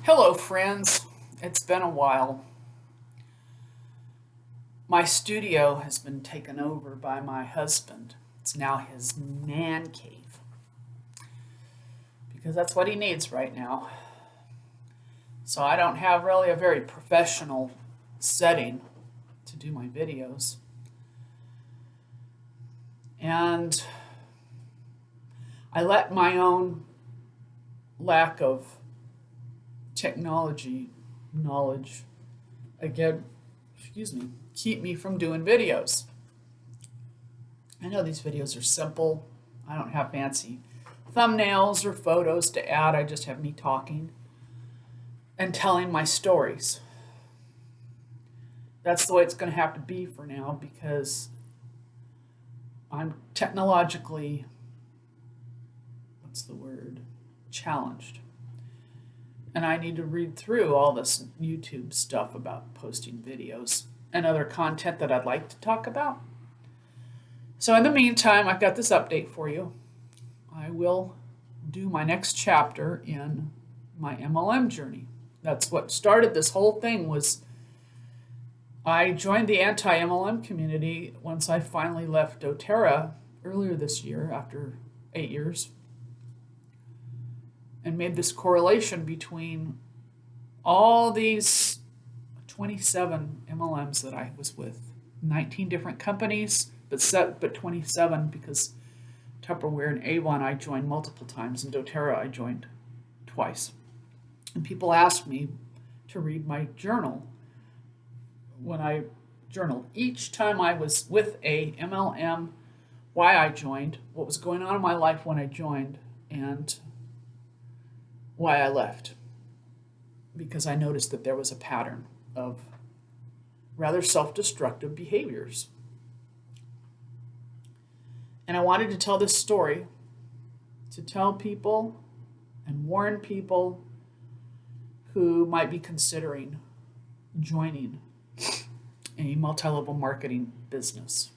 Hello, friends. It's been a while. My studio has been taken over by my husband. It's now his man cave because that's what he needs right now. So I don't have really a very professional setting to do my videos. And I let my own lack of technology knowledge again, keep me from doing videos. I know these videos are simple. I don't have fancy thumbnails or photos to add. I just have me talking and telling my stories. That's the way it's going to have to be for now because I'm technologically, challenged. And I need to read through all this YouTube stuff about posting videos and other content that I'd like to talk about. So in the meantime, I've got this update for you. I will do my next chapter in my MLM journey. That's what started this whole thing. Was I joined the anti-MLM community once I finally left doTERRA earlier this year after 8 years, and made this correlation between all these 27 MLMs that I was with, 19 different companies, but 27 because Tupperware and Avon I joined multiple times, and doTERRA I joined twice. And people asked me to read my journal when I journaled. Each time I was with a MLM, why I joined, what was going on in my life when I joined, and why I left. Because I noticed that there was a pattern of rather self-destructive behaviors. And I wanted to tell this story to tell people and warn people who might be considering joining a multi-level marketing business.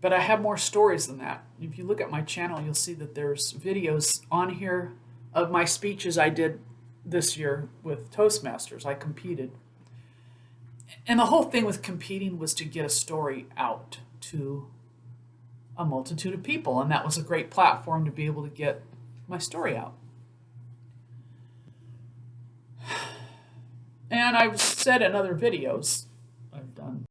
But I have more stories than that. If you look at my channel, you'll see that there's videos on here of my speeches I did this year with Toastmasters. I competed. And the whole thing with competing was to get a story out to a multitude of people. And that was a great platform to be able to get my story out. And I've said in other videos I've done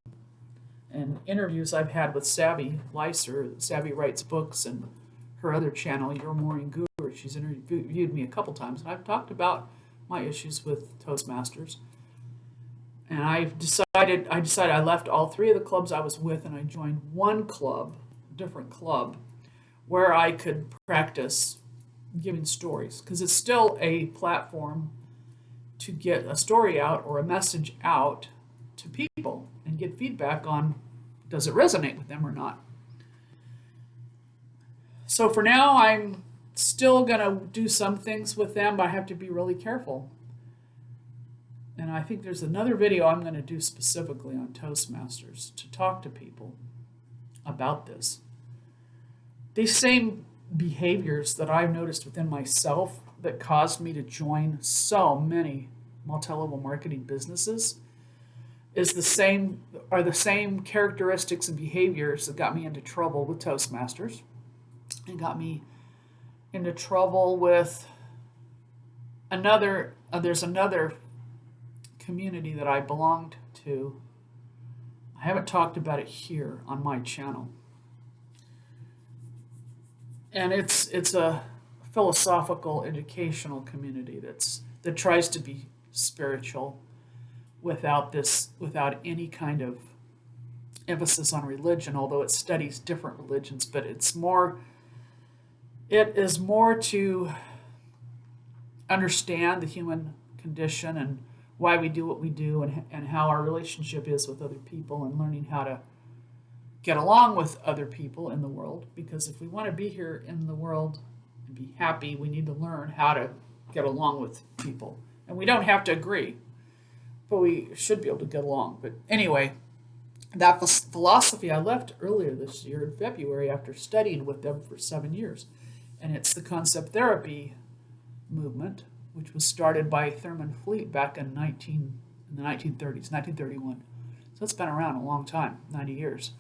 and interviews I've had with Savy, Leiser. Savy writes books, and her other channel, Your Morning Guru, she's interviewed me a couple times, and I've talked about my issues with Toastmasters. And I decided I left all three of the clubs I was with, and I joined one club, different club, where I could practice giving stories, because it's still a platform to get a story out or a message out to people and get feedback on, does it resonate with them or not. So for now, I'm still going to do some things with them, but I have to be really careful. And I think there's another video I'm going to do specifically on Toastmasters to talk to people about this. These same behaviors that I've noticed within myself that caused me to join so many multi-level marketing businesses are the same characteristics and behaviors that got me into trouble with Toastmasters and got me into trouble with there's another community that I belonged to. I haven't talked about it here on my channel. And it's a philosophical educational community that tries to be spiritual without any kind of emphasis on religion, although it studies different religions, but it is more to understand the human condition and why we do what we do, and how our relationship is with other people, and learning how to get along with other people in the world. Because if we want to be here in the world and be happy, we need to learn how to get along with people. And we don't have to agree, but we should be able to get along. But anyway, that philosophy I left earlier this year in February after studying with them for 7 years. And it's the concept therapy movement, which was started by Thurman Fleet back in the 1930s, 1931. So it's been around a long time, 90 years.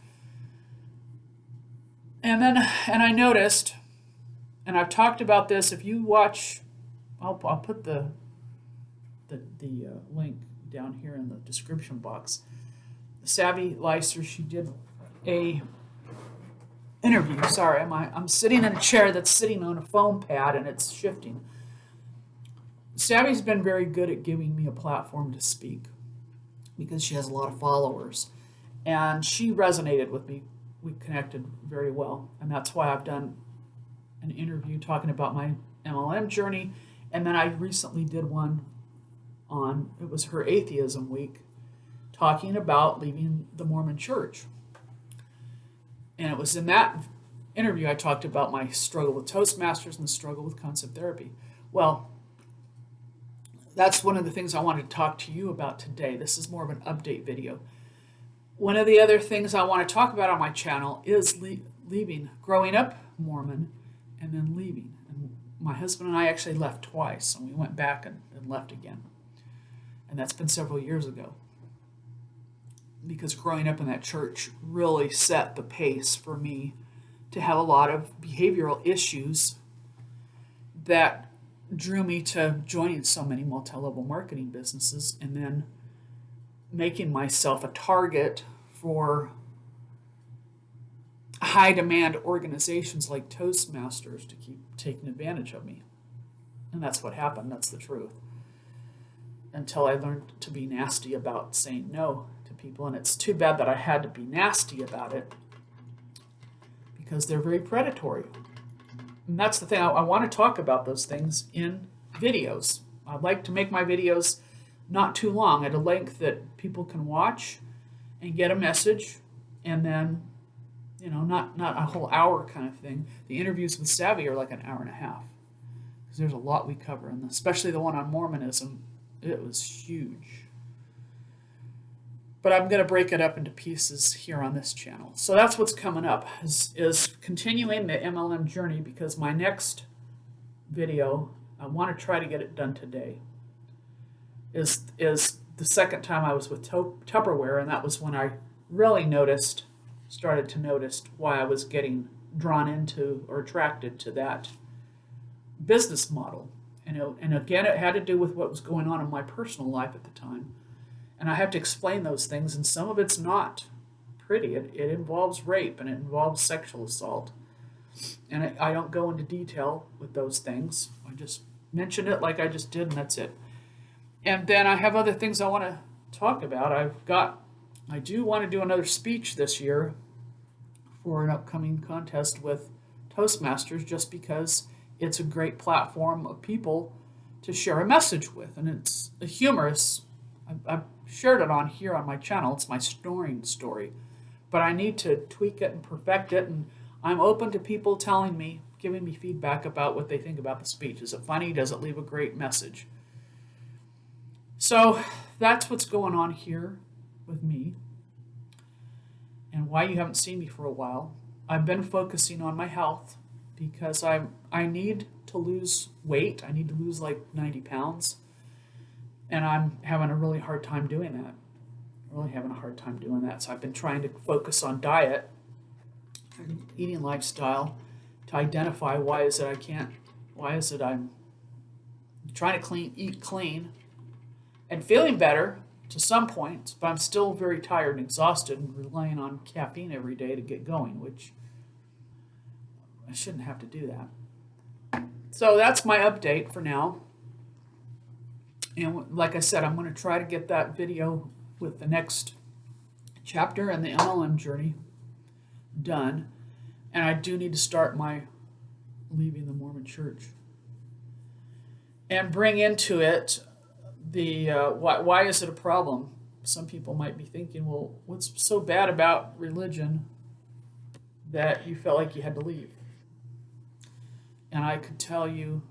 And I noticed, and I've talked about this. If you watch, I'll put the link down here in the description box. Savy Leiser, she did a interview. Sorry, I'm sitting in a chair that's sitting on a foam pad and it's shifting. Savy's been very good at giving me a platform to speak because she has a lot of followers, and she resonated with me. We connected very well, and that's why I've done an interview talking about my MLM journey, and then I recently did one on, it was her atheism week, talking about leaving the Mormon church. And it was in that interview I talked about my struggle with Toastmasters and the struggle with concept therapy. Well, that's one of the things I wanted to talk to you about today. This is more of an update video. One of the other things I want to talk about on my channel is leaving, growing up Mormon, and then leaving. And my husband and I actually left twice, and we went back and left again. And that's been several years ago. Because growing up in that church really set the pace for me to have a lot of behavioral issues that drew me to joining so many multi-level marketing businesses, and then making myself a target for high demand organizations like Toastmasters to keep taking advantage of me. And that's what happened. That's the truth. Until I learned to be nasty about saying no to people. And it's too bad that I had to be nasty about it, because they're very predatory. And that's the thing. I want to talk about those things in videos. I'd like to make my videos not too long, at a length that people can watch and get a message, and then, not a whole hour kind of thing. The interviews with Savy are like an hour and a half, because there's a lot we cover, and especially the one on Mormonism, it was huge. But I'm going to break it up into pieces here on this channel. So that's what's coming up, is continuing the MLM journey, because my next video, I want to try to get it done today, is the second time I was with Tupperware, and that was when I really started to notice why I was getting drawn into or attracted to that business model. And again, it had to do with what was going on in my personal life at the time. And I have to explain those things, and some of it's not pretty. It involves rape, and it involves sexual assault. And I don't go into detail with those things. I just mention it like I just did, and that's it. And then I have other things I want to talk about. I do want to do another speech this year for an upcoming contest with Toastmasters, just because it's a great platform of people to share a message with. And it's a humorous, I've shared it on here on my channel. It's my snoring story. But I need to tweak it and perfect it. And I'm open to people giving me feedback about what they think about the speech. Is it funny? Does it leave a great message? So that's what's going on here with me, and why you haven't seen me for a while. I've been focusing on my health, because I need to lose weight. I need to lose like 90 pounds, and I'm having a really hard time doing that. So I've been trying to focus on diet and eating lifestyle to identify why is it I'm trying to eat clean, and feeling better to some points, but I'm still very tired and exhausted and relying on caffeine every day to get going, which I shouldn't have to do that. So that's my update for now. And like I said, I'm going to try to get that video with the next chapter in the MLM journey done. And I do need to start my leaving the Mormon church and bring into it the why is it a problem? Some people might be thinking, well, what's so bad about religion that you felt like you had to leave? And I could tell you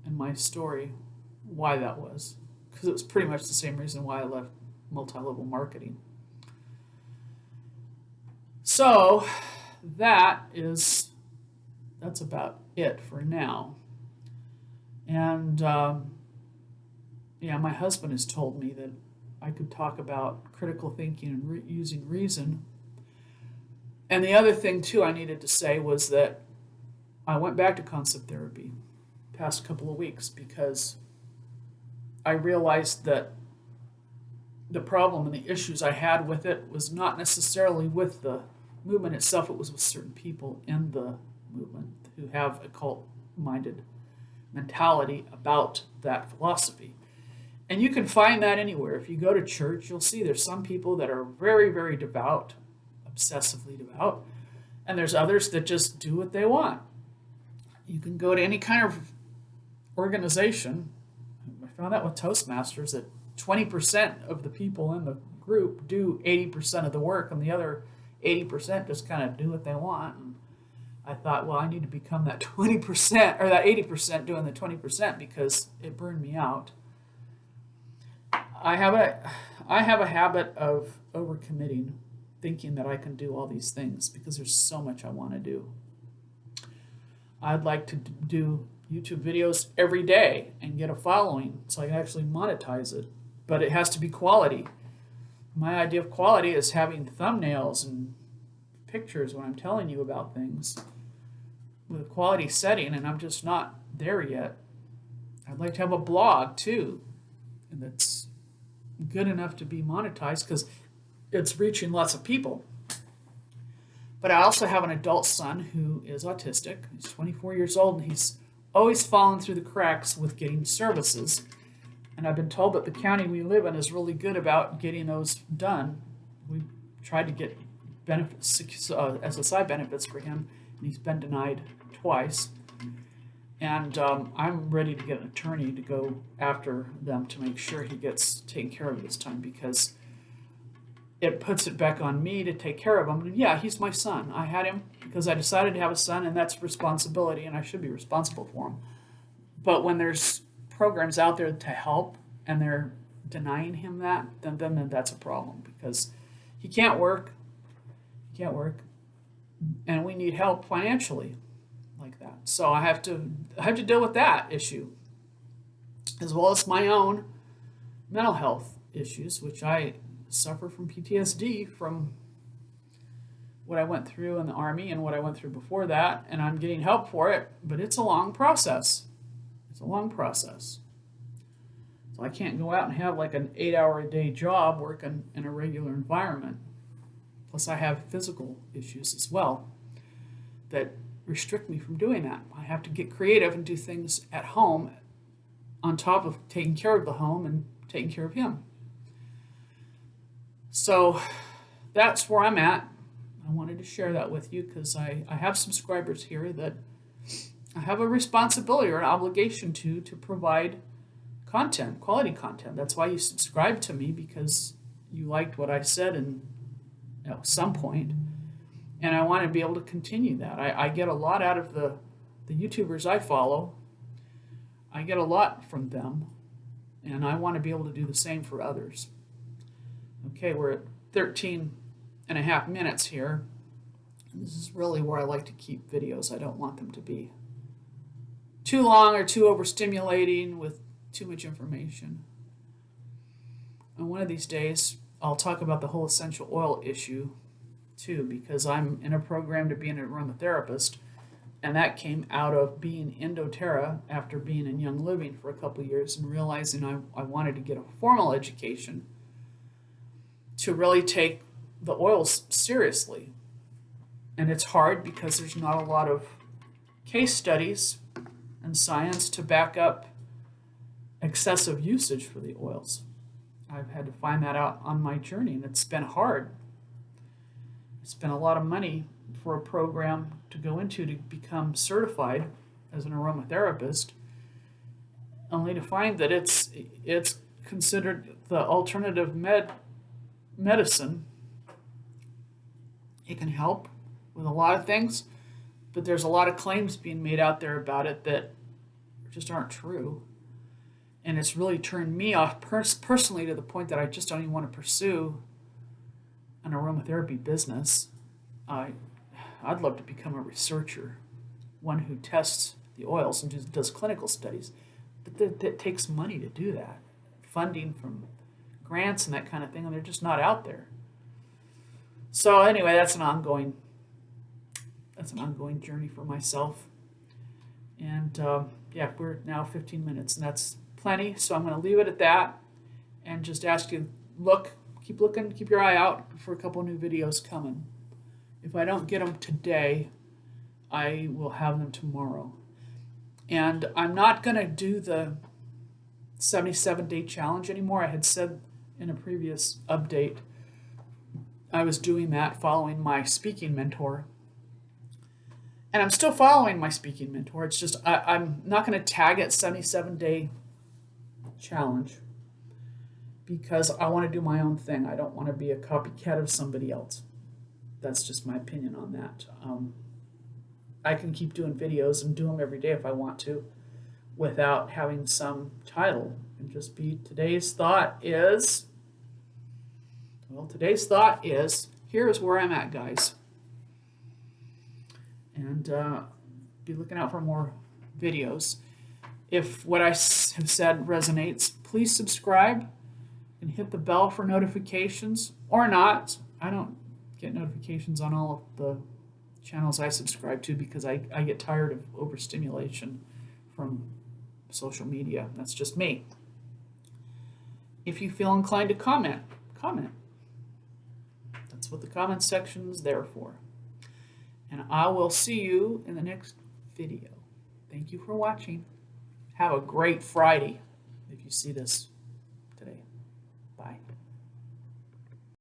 in my story why that was, because it was pretty much the same reason why I left multi-level marketing. So that's about it for now. And yeah, my husband has told me that I could talk about critical thinking and using reason. And the other thing, too, I needed to say was that I went back to concept therapy past couple of weeks because I realized that the problem and the issues I had with it was not necessarily with the movement itself, it was with certain people in the movement who have occult minded mentality about that philosophy. And you can find that anywhere. If you go to church, you'll see there's some people that are very, very devout, obsessively devout, and there's others that just do what they want. You can go to any kind of organization. I found out with Toastmasters that 20% of the people in the group do 80% of the work, and the other 80% just kind of do what they want. And I thought, well, I need to become that 20% or that 80% doing the 20% because it burned me out. I have a habit of overcommitting, thinking that I can do all these things because there's so much I want to do. I'd like to do YouTube videos every day and get a following so I can actually monetize it, but it has to be quality. My idea of quality is having thumbnails and pictures when I'm telling you about things with a quality setting, and I'm just not there yet. I'd like to have a blog too, and that's good enough to be monetized because it's reaching lots of people. But I also have an adult son who is autistic. He's 24 years old, and he's always fallen through the cracks with getting services. And I've been told that the county we live in is really good about getting those done. We tried to get benefits, SSI benefits for him, and he's been denied twice. And I'm ready to get an attorney to go after them to make sure he gets taken care of this time because it puts it back on me to take care of him. And yeah, he's my son. I had him because I decided to have a son, and that's responsibility, and I should be responsible for him. But when there's programs out there to help and they're denying him that, then that's a problem because he can't work. He can't work, and we need help financially like that. So I have to deal with that issue as well as my own mental health issues, which I suffer from PTSD from what I went through in the Army and what I went through before that, and I'm getting help for it, but it's a long process. It's a long process. So I can't go out and have like an 8-hour-a-day job working in a regular environment. Plus I have physical issues as well that restrict me from doing that. I have to get creative and do things at home on top of taking care of the home and taking care of him. So that's where I'm at. I wanted to share that with you because I have subscribers here that I have a responsibility or an obligation to provide content, quality content. That's why you subscribe to me, because you liked what I said at some point, and I want to be able to continue that. I get a lot out of the YouTubers I follow. I get a lot from them, and I want to be able to do the same for others. Okay, we're at 13 and a half minutes here. This is really where I like to keep videos. I don't want them to be too long or too overstimulating with too much information. And one of these days, I'll talk about the whole essential oil issue too, because I'm in a program to be an aromatherapist, and that came out of being in doTERRA after being in Young Living for a couple of years and realizing I wanted to get a formal education to really take the oils seriously. And it's hard because there's not a lot of case studies and science to back up excessive usage for the oils. I've had to find that out on my journey, and it's been hard. I spent a lot of money for a program to go into to become certified as an aromatherapist, only to find that it's considered the alternative medicine. It can help with a lot of things, but there's a lot of claims being made out there about it that just aren't true. And it's really turned me off personally to the point that I just don't even want to pursue an aromatherapy business. I'd love to become a researcher, one who tests the oils and just does clinical studies. But that takes money to do that, funding from grants and that kind of thing, and they're just not out there. So anyway, that's an ongoing journey for myself. And yeah, we're now 15 minutes, and that's plenty. So I'm going to leave it at that, and just ask you keep looking, keep your eye out for a couple new videos coming. If I don't get them today, I will have them tomorrow. And I'm not going to do the 77-day challenge anymore. I had said in a previous update I was doing that following my speaking mentor. And I'm still following my speaking mentor. It's just I'm not going to tag it 77-day challenge because I want to do my own thing. I don't want to be a copycat of somebody else. That's just my opinion on that. I can keep doing videos and do them every day if I want to without having some title, and just be today's thought is, here's where I'm at, guys. And be looking out for more videos. If what I have said resonates, please subscribe and hit the bell for notifications, or not. I don't get notifications on all of the channels I subscribe to because I get tired of overstimulation from social media. That's just me. If you feel inclined to comment. That's what the comment section is there for. And I will see you in the next video. Thank you for watching. Have a great Friday if you see this.